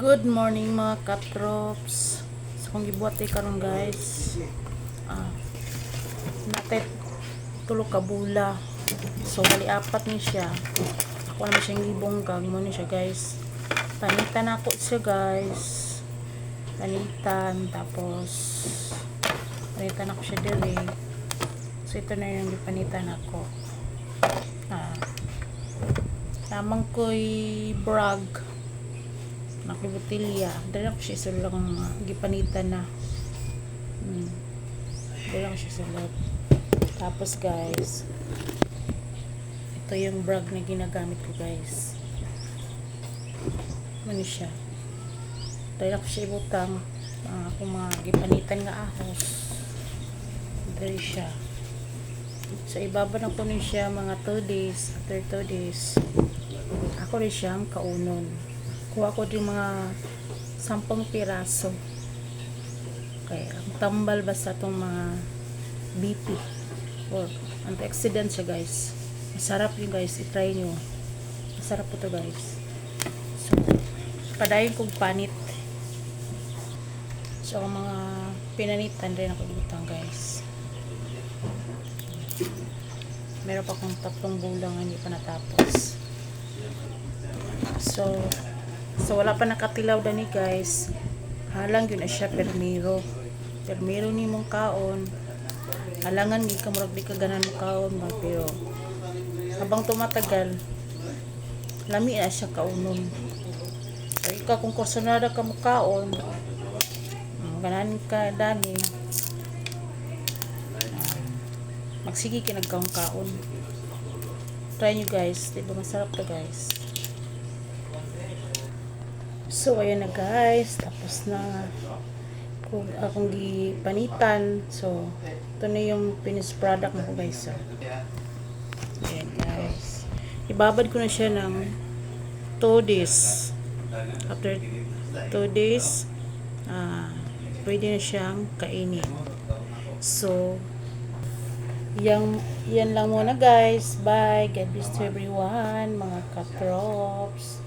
Good morning mga katrops. So kung gibuhat karon guys, natet tulo ka bula. So bali apat ni siya. Ako naman siyang gibonggang mo ni siya guys. Panitan ako siya guys. Panitan tapos panitan ako siya diri. So ito na yung gipanitan ako. Lamang ko'y brag nakibutilya dala ko siya sa lang gipanitan na dala ko siya sa loob. Tapos guys, ito yung brag na ginagamit ko guys. Ano siya, dala ko siya ibutang kung mga gipanitan nga ahos dali siya. So ibaba na ko ni siya mga 2 days. After 2 days ako rin siyang kaunon. Kuha ko din mga 10 piraso. Okay, ang tambal basta itong mga BP or antioxidant siya guys. Masarap yun guys, itry nyo. Masarap po to guys. So padayon kong panit. So ang mga pinanitan rin ako dito guys. Meron pa akong 3 bulang hindi pa natapos. So wala pa nakatilaw dani guys. Halang yun na siya permiro ni mong kaon. Halangan di ka murag di ka ganan mo kaon ba, pero habang tumatagal lami na siya kaunon. So ikaw kung kursunada ka mo kaon, ganan ka dani, magsige ka nagkaon. Try nyo guys, diba masarap to guys. So ayan na guys, tapos na akong gipanitan. So ito na yung finished product na ko guys. So ayan guys, ibabad ko na siya ng 2 days. After 2 days pwede na siyang kainin. So yan lang muna guys. Bye, God bless to everyone mga katrops.